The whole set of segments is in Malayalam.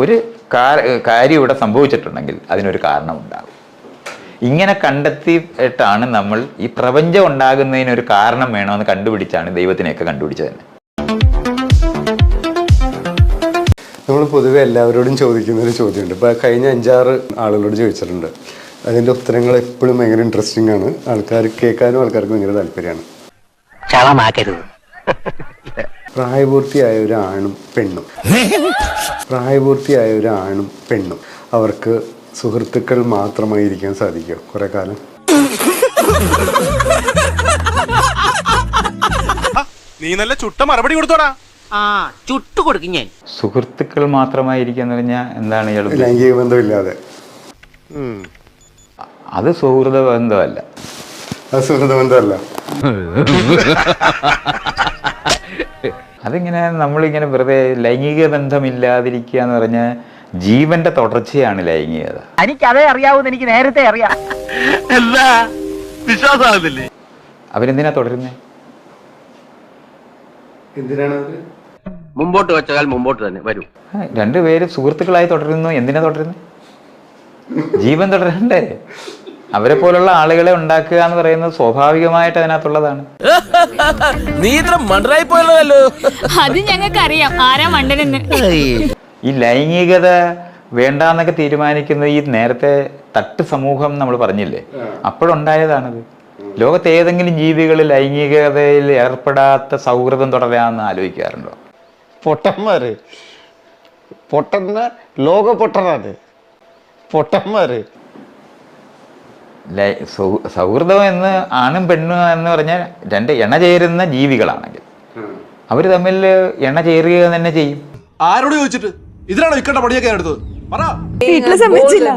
ഒരു കാര്യം ഇവിടെ സംഭവിച്ചിട്ടുണ്ടെങ്കിൽ അതിനൊരു കാരണമുണ്ടാകും. ഇങ്ങനെ കണ്ടെത്തിയിട്ടാണ് നമ്മൾ ഈ പ്രപഞ്ചം ഉണ്ടാകുന്നതിനൊരു കാരണം വേണമെന്ന് കണ്ടുപിടിച്ചാണ് ദൈവത്തിനെയൊക്കെ കണ്ടുപിടിച്ചത് തന്നെ. നമ്മൾ പൊതുവെ എല്ലാവരോടും ചോദിക്കുന്ന ഒരു ചോദ്യമുണ്ട്. ഇപ്പോൾ കഴിഞ്ഞ 5-6 ആളുകളോട് ചോദിച്ചിട്ടുണ്ട്. അതിൻ്റെ ഉത്തരങ്ങൾ എപ്പോഴും ഭയങ്കര ഇൻട്രസ്റ്റിംഗ് ആണ്. കേൾക്കാനും ആൾക്കാർക്ക് ഭയങ്കര താല്പര്യമാണ്. പ്രായപൂർത്തിയായ ഒരു ആണും പെണ്ണും അവർക്ക് സുഹൃത്തുക്കൾ മാത്രമായിരിക്കാൻ സാധിക്കുമോ കുറെ കാലം? നീ നല്ല ചുട്ട മറുപടി കൊടുത്തോടാ. ചുട്ടു കൊടുക്കും ഞാൻ. സുഹൃത്തുക്കൾ മാത്രമായിരിക്കാന്ന് പറഞ്ഞാൽ എന്താണ്? ലൈംഗിക ബന്ധമില്ലാതെ. അത് സൗഹൃദ ബന്ധമല്ല. അതിങ്ങനെ നമ്മളിങ്ങനെ വെറുതെ ലൈംഗിക ബന്ധമില്ലാതിരിക്കുക എന്ന് പറഞ്ഞാൽ ജീവന്റെ തുടർച്ചയാണ് ലൈംഗികത. എനിക്കതേ അറിയാവൂന്ന് എനിക്ക് നേരത്തെ അറിയാം. എന്താ വിശ്വാസമാകുന്നില്ലേ? അവരെന്തിനാ തുടരുന്നേ? മുമ്പോട്ട് വെച്ചാൽ മുമ്പോട്ട് തന്നെ വരും. രണ്ടുപേരും സുഹൃത്തുക്കളായി തുടരുന്നു. എന്തിനാ തുടരുന്നത്? ജീവൻ തുടരണ്ടേ? അവരെ പോലുള്ള ആളുകളെ ഉണ്ടാക്കുക എന്ന് പറയുന്നത് സ്വാഭാവികമായിട്ട് അതിനകത്തുള്ളതാണ്. നീ ഇത്ര മണ്ടനായി പോയല്ലോ. അത് ഞങ്ങൾക്ക് അറിയാം ആരാ മണ്ടനെന്ന്. ഈ ലൈംഗികത വേണ്ടാന്നൊക്കെ തീരുമാനിക്കുന്നത് ഈ നേരത്തെ തട്ട് സമൂഹം നമ്മൾ പറഞ്ഞില്ലേ, അപ്പോഴുണ്ടായതാണത്. ലോകത്ത് ഏതെങ്കിലും ജീവികൾ ലൈംഗികതയിൽ ഏർപ്പെടാത്ത സൗഹൃദം തുടരാമെന്ന് ആലോചിക്കാറുണ്ടോ? പൊട്ടന്മാര് ലോക പൊട്ടനാണ് പൊട്ടന്മാര്. സൗഹൃദം എന്ന് ആണും പെണ്ണും എന്ന് പറഞ്ഞാൽ രണ്ട് ഇണ ചേരുന്ന ജീവികളാണെങ്കിൽ അവർ തമ്മിൽ ഇണ ചേരുക തന്നെ ചെയ്യും. ആരോട് ചോദിച്ചിട്ട്? ഇതിനാണോ ഇക്കണ്ട പണിയൊക്കെ എടുത്തത്? വീട്ടില് സമ്മതിച്ചില്ല.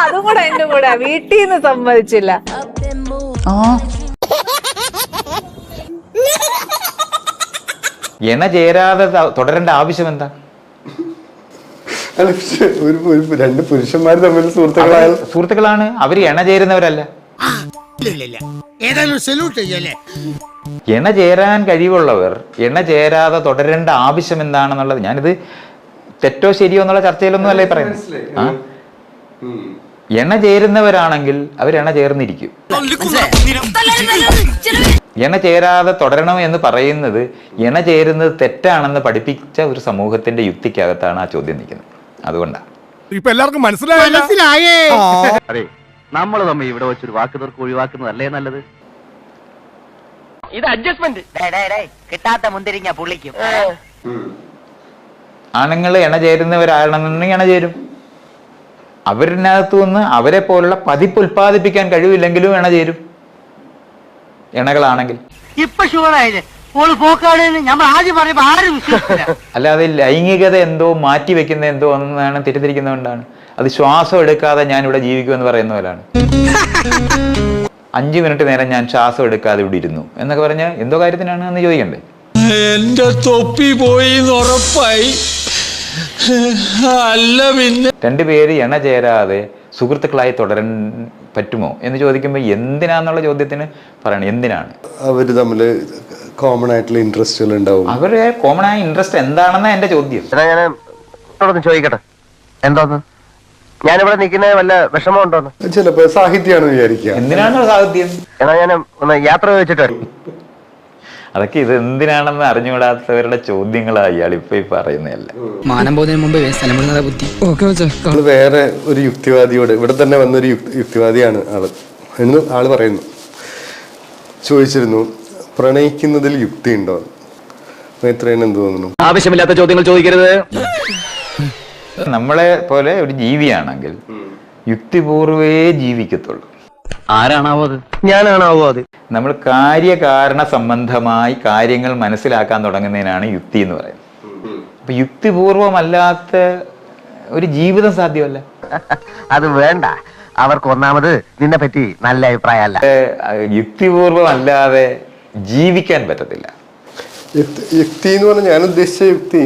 അതും കൂടെ എന്റെ കൂടെ വീട്ടിൽ നിന്ന് സമ്മതിച്ചില്ല. ഇണ ചേരാതെ തുടരേണ്ട ആവശ്യം എന്താ? രണ്ട് പുരുഷന്മാർ തമ്മിൽ സുഹൃത്തുക്കളാണ്. അവര് ഇണ ചേരുന്നവരല്ല. ഇണ ചേരാൻ കഴിവുള്ളവർ ഇണ ചേരാതെ തുടരേണ്ട ആവശ്യം എന്താണെന്നുള്ളത്, ഞാനിത് തെറ്റോ ശരിയോ എന്നുള്ള ചർച്ചയിലൊന്നും അല്ലേ പറയുന്നത്. ഇണ ചേരുന്നവരാണെങ്കിൽ അവർ ഇണ ചേർന്നിരിക്കും. ഇണ ചേരാതെ തുടരണം എന്ന് പറയുന്നത് ഇണ ചേരുന്നത് തെറ്റാണെന്ന് പഠിപ്പിച്ച ഒരു സമൂഹത്തിന്റെ യുക്തിക്കകത്താണ് ആ ചോദ്യം നിൽക്കുന്നത്. അതുകൊണ്ടാണ് ഇപ്പൊ എല്ലാവർക്കും മനസ്സിലായേ. നമ്മൾ തമ്മിൽ ഇവിടെ വെച്ചൊരു വാക്ക് തീർക്ക് ഒഴിവാക്കുന്നതല്ലേ നല്ലത്. ഇത് അഡ്ജസ്റ്റ്മെന്റ്. കിട്ടാത്ത മുന്തിരിങ്ങ പുള്ളിക്കും. ആണുങ്ങൾ ഇണ ചേരുന്നവരാണെന്നുണ്ടെങ്കിൽ ഇണ ചേരും. അവരിനകത്തു നിന്ന് അവരെ പോലുള്ള പതിപ്പ് ഉൽപ്പാദിപ്പിക്കാൻ കഴിവില്ലെങ്കിലും ഇണ ചേരും ഇണകളാണെങ്കിൽ. അല്ലാതെ ലൈംഗികത എന്തോ മാറ്റി വെക്കുന്ന എന്തോ എന്നാണ് തെറ്റിദ്ധരിക്കുന്നതുകൊണ്ടാണ്. അത് ശ്വാസം എടുക്കാതെ ഞാൻ ഇവിടെ ജീവിക്കുമെന്ന് പറയുന്ന പോലാണ്. 5 മിനിറ്റ് നേരം ഞാൻ ശ്വാസം എടുക്കാതെ ഇവിടെ ഇരുന്നു എന്നൊക്കെ പറഞ്ഞാൽ എന്തോ കാര്യത്തിനാണ് എന്ന് ചോദിക്കണ്ടേ? എന്റെ തൊപ്പി പോയി ഉറപ്പായി. അല്ല പിന്നെ രണ്ടുപേര് ഇണ ചേരാതെ സുഹൃത്തുക്കളായി തുടരാൻ പറ്റുമോ എന്ന് ചോദിക്കുമ്പോൾ എന്തിനാന്നുള്ള ചോദ്യത്തിന് പറയണം എന്തിനാണ്. അവര് തമ്മില് കോമൺ ആയിട്ടുള്ള ഇൻട്രസ്റ്റുകൾ ഉണ്ടാവും. അവരുടെ കോമൺ ആയ ഇൻട്രസ്റ്റ് എന്താണെന്നാ എന്റെ ചോദ്യം. ഞാൻ ചോദിക്കട്ടെ, എന്തോന്ന് ഞാനിവിടെ നിൽക്കുന്ന വല്ല വിഷമം ഉണ്ടോന്ന്? ചിലപ്പോ സാഹിത്യമാണെന്ന് വിചാരിക്കുക. എന്തിനാണ് സാഹിത്യം? എന്നാ ഞാൻ ഒന്ന് യാത്ര ചോദിച്ചിട്ട്. അതൊക്കെ ഇത് എന്തിനാണെന്ന് അറിഞ്ഞുകൂടാത്തവരുടെ ചോദ്യങ്ങളാണ് ഇയാൾ ഇപ്പൊ പറയുന്നതല്ല. മാനം പോകുന്നതിന് മുമ്പ് ബുദ്ധി. വേറെ ഒരു യുക്തിവാദിയോട് ഇവിടെ തന്നെ വന്നൊരു യുക്തിവാദിയാണ് ആള് എന്ന് ആള് പറയുന്നു. ചോദിച്ചിരുന്നു, പ്രണയിക്കുന്നതിൽ യുക്തി ഉണ്ടോ? ഇത്രയും എന്ത് തോന്നുന്നു? ആവശ്യമില്ലാത്ത ചോദ്യങ്ങൾ ചോദിക്കരുത്. നമ്മളെ പോലെ ഒരു ജീവിയാണെങ്കിൽ യുക്തിപൂർവേ ജീവിക്കത്തുള്ളൂ. ആരാണാവോ അത്? ഞാനാണാവോ അത്? നമ്മൾ കാര്യകാരണ സംബന്ധമായി കാര്യങ്ങൾ മനസ്സിലാക്കാൻ തുടങ്ങുന്നതിനാണ് യുക്തി എന്ന് പറയുന്നത്. അപ്പൊ യുക്തിപൂർവമല്ലാത്ത ഒരു ജീവിതം സാധ്യമല്ല. അത് വേണ്ട, അവർക്ക് ഒന്നാമത് നിന്നെ പറ്റി നല്ല അഭിപ്രായമല്ല. യുക്തിപൂർവം അല്ലാതെ ജീവിക്കാൻ പറ്റത്തില്ല. യുക്തി എന്ന് പറഞ്ഞാൽ ഞാൻ ഉദ്ദേശിച്ച യുക്തി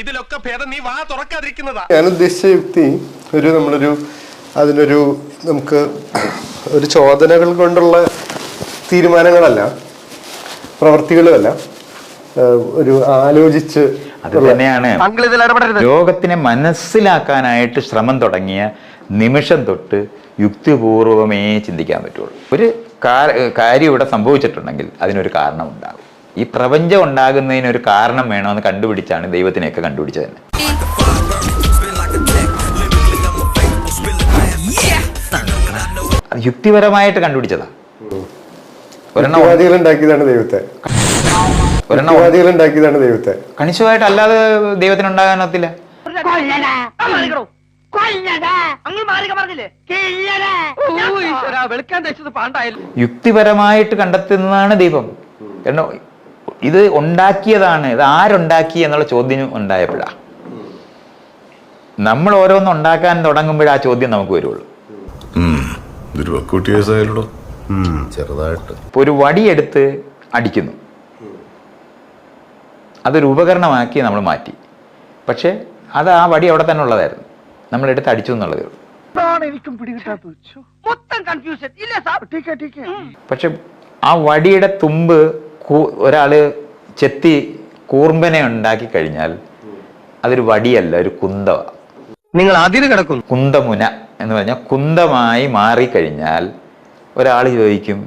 ഇതിലൊക്കെ ഭേദം നീ വാ തുറക്കാതിരിക്കുന്നതാ. ഞാൻ ഉദ്ദേശിച്ച യുക്തി അതിനൊരു നമുക്ക് ഒരു ചോദനകൾ കൊണ്ടുള്ള തീരുമാനങ്ങളല്ല, പ്രവർത്തികളുമല്ല, ഒരു ആലോചിച്ച് അത് തന്നെയാണ് താങ്കൾ ഇതിൽ ഇടപെടരുത്. ലോകത്തിനെ മനസ്സിലാക്കാനായിട്ട് ശ്രമം തുടങ്ങിയ നിമിഷം തൊട്ട് യുക്തിപൂർവമേ ചിന്തിക്കാൻ പറ്റുള്ളൂ. ഒരു കാര്യം ഇവിടെ സംഭവിച്ചിട്ടുണ്ടെങ്കിൽ അതിനൊരു കാരണം ഉണ്ടാകും. ഈ പ്രപഞ്ചം ഉണ്ടാകുന്നതിനൊരു കാരണം വേണമെന്ന് കണ്ടുപിടിച്ചാണ് ദൈവത്തിനെയൊക്കെ കണ്ടുപിടിച്ചത് തന്നെ. അത് യുക്തിപരമായിട്ട് കണ്ടുപിടിച്ചതാ. യുക്തിവാദികളുണ്ടാക്കിയതാണ് ദൈവത്തെ. യുക്തിവാദികളുണ്ടാക്കിയതാണ് ദൈവത്തെ. കണിശമായിട്ട് അല്ലാതെ ദൈവത്തിനുണ്ടാകാനൊത്തില്ല. യുക്തിപരമായിട്ട് കണ്ടെത്തുന്നതാണ് ദൈവം. കാരണം ഇത് ഉണ്ടാക്കിയതാണ്, ഇത് ആരുണ്ടാക്കി എന്നുള്ള ചോദ്യം ഉണ്ടായപ്പോഴാണ്. നമ്മൾ ഓരോന്ന് ഉണ്ടാക്കാൻ തുടങ്ങുമ്പോഴാ ആ ചോദ്യം നമുക്ക് വരുള്ളൂ. ചെറുതായിട്ട് ഇപ്പോൾ ഒരു വടിയെടുത്ത് അടിക്കുന്നു, അതൊരു ഉപകരണമാക്കി നമ്മൾ മാറ്റി. പക്ഷേ അത് ആ വടി അവിടെ തന്നെ ഉള്ളതായിരുന്നു, നമ്മളെടുത്ത് അടിച്ചു എന്നുള്ളതേ ഉള്ളൂ. പക്ഷെ ആ വടിയുടെ തുമ്പ് ഒരാള് ചെത്തി കൂർമ്പനെ ഉണ്ടാക്കി കഴിഞ്ഞാൽ അതൊരു വടിയല്ല, ഒരു കുന്തമാണ്. നിങ്ങൾ അതിന് കിടക്കുന്നു. കുന്തമുന എന്ന് പറഞ്ഞാൽ കുന്തമായി മാറിക്കഴിഞ്ഞാൽ ഒരാൾ ചോദിക്കും,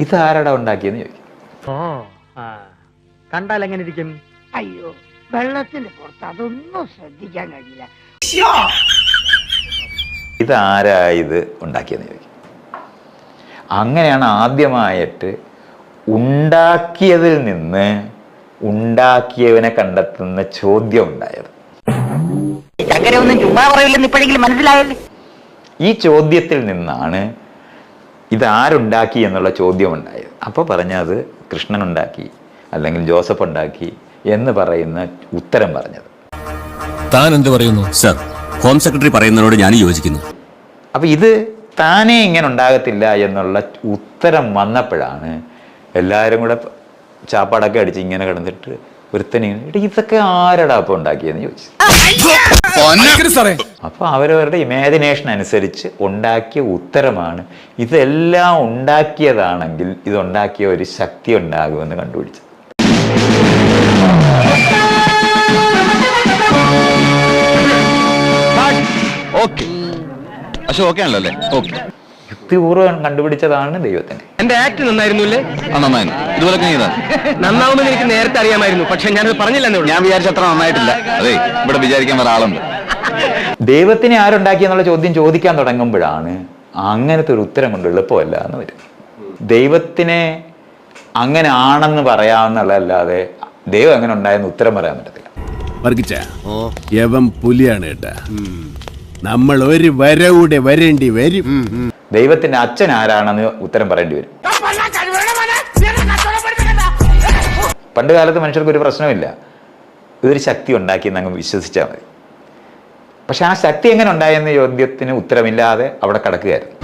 ഇതാരടാ ഉണ്ടാക്കിയെന്ന് ചോദിക്കും. കണ്ടാൽ എങ്ങനെ ഇരിക്കും? അയ്യോ, വെള്ളത്തിന്റെ പുറത്ത് അതൊന്നും ശ്രദ്ധിക്കാൻ കഴിയില്ല. ഇതാരാ ഇത് ഉണ്ടാക്കിയെന്ന് ചോദിക്കും. അങ്ങനെയാണ് ആദ്യമായിട്ട് ഉണ്ടാക്കിയതിൽ നിന്ന് ഉണ്ടാക്കിയവനെ കണ്ടെത്തുന്ന ചോദ്യം ഉണ്ടായത്. ഒന്നും ചുമ്മാ പറയില്ലെന്ന് ഇപ്പോഴെങ്കിലും മനസ്സിലായല്ലേ? ഈ ചോദ്യത്തിൽ നിന്നാണ് ഇതാരുണ്ടാക്കി എന്നുള്ള ചോദ്യം ഉണ്ടായത്. അപ്പോൾ പറഞ്ഞത് കൃഷ്ണൻ ഉണ്ടാക്കി അല്ലെങ്കിൽ ജോസഫ് ഉണ്ടാക്കി എന്ന് പറയുന്ന ഉത്തരം പറഞ്ഞത്. താൻ എന്ത് പറയുന്നു സർ? ഹോം സെക്രട്ടറി പറയുന്നതിനോട് ഞാൻ യോജിക്കുന്നു. അപ്പം ഇത് താനേ ഇങ്ങനെ ഉണ്ടാകത്തില്ല എന്നുള്ള ഉത്തരം വന്നപ്പോഴാണ് എല്ലാവരും കൂടെ ചാപ്പാടൊക്കെ അടിച്ച് ഇങ്ങനെ കിടന്നിട്ട് ഒരുത്തനിങ്ങനെ ഇതൊക്കെ ആരടാ അപ്പോൾ ഉണ്ടാക്കിയെന്ന് ചോദിച്ചു. അപ്പോൾ അവരവരുടെ ഇമാജിനേഷൻ അനുസരിച്ച് ഉണ്ടാക്കിയ ഉത്തരമാണ്. ഇതെല്ലാം ഉണ്ടാക്കിയതാണെങ്കിൽ ഇതുണ്ടാക്കിയ ഒരു ശക്തി ഉണ്ടാകുമെന്ന് കണ്ടുപിടിച്ചു. യുക്തിപൂർവ്വം കണ്ടുപിടിച്ചതാണ് ദൈവത്തിന്. എന്റെ ആക്ട് നന്നായിരുന്നില്ലേ? ഇതുപോലെ നന്നാവുമെന്ന് എനിക്ക് നേരത്തെ അറിയാമായിരുന്നു, പക്ഷെ ഞാനത് പറഞ്ഞില്ലെന്നേ ഉള്ളൂ. ഞാൻ വിചാരിച്ചത്ര നന്നായിട്ടില്ല. അതെ, ഇവിടെ വിചാരിക്കാൻ വേറെ ആളുണ്ട്. ദൈവത്തിനെ ആരുണ്ടാക്കി എന്നുള്ള ചോദ്യം ചോദിക്കാൻ തുടങ്ങുമ്പോഴാണ് അങ്ങനത്തെ ഒരു ഉത്തരം കൊണ്ട് എളുപ്പമല്ല എന്ന് വരും. ദൈവത്തിനെ അങ്ങനെ ആണെന്ന് പറയാവുന്നതല്ലാതെ ദൈവം എങ്ങനെ ഉണ്ടായെന്ന് ഉത്തരം പറയാൻ പറ്റത്തില്ല. പുലിയാണ് കേട്ടാ. നമ്മൾ ഒരു വരവൂടെ വരേണ്ടി വരും. ദൈവത്തിന്റെ അച്ഛൻ ആരാണെന്ന് ഉത്തരം പറയേണ്ടി വരും. പണ്ട് കാലത്ത് മനുഷ്യർക്ക് ഒരു പ്രശ്നമില്ല, ഇതൊരു ശക്തി ഉണ്ടാക്കിയെന്ന് അങ്ങ് വിശ്വസിച്ചാൽ മതി. പക്ഷെ ആ ശക്തി എങ്ങനെ ഉണ്ടായെന്ന ചോദ്യത്തിന് ഉത്തരമില്ലാതെ അവിടെ കിടക്കുകയായിരുന്നു.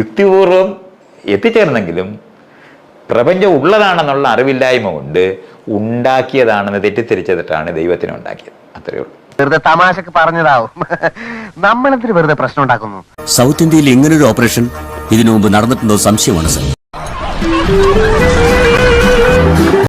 യുക്തിപൂർവം എത്തിച്ചേർന്നെങ്കിലും പ്രപഞ്ചം ഉള്ളതാണെന്നുള്ള അറിവില്ലായ്മ കൊണ്ട് ഉണ്ടാക്കിയതാണെന്ന് തെറ്റിദ്ധരിച്ചിട്ടാണ് ദൈവത്തിനെ ഉണ്ടാക്കിയത്. അത്രയേ ഉള്ളൂ. വെറുതെ തമാശക്ക് പറഞ്ഞതാവും. നമ്മളെന്തിന് വെറുതെ പ്രശ്നം ഉണ്ടാക്കുന്നു? സൗത്ത് ഇന്ത്യയിൽ ഇങ്ങനൊരു ഓപ്പറേഷൻ ഇതിനു മുമ്പ് നടന്നിട്ടുണ്ടോ സംശയമാണ് സർ.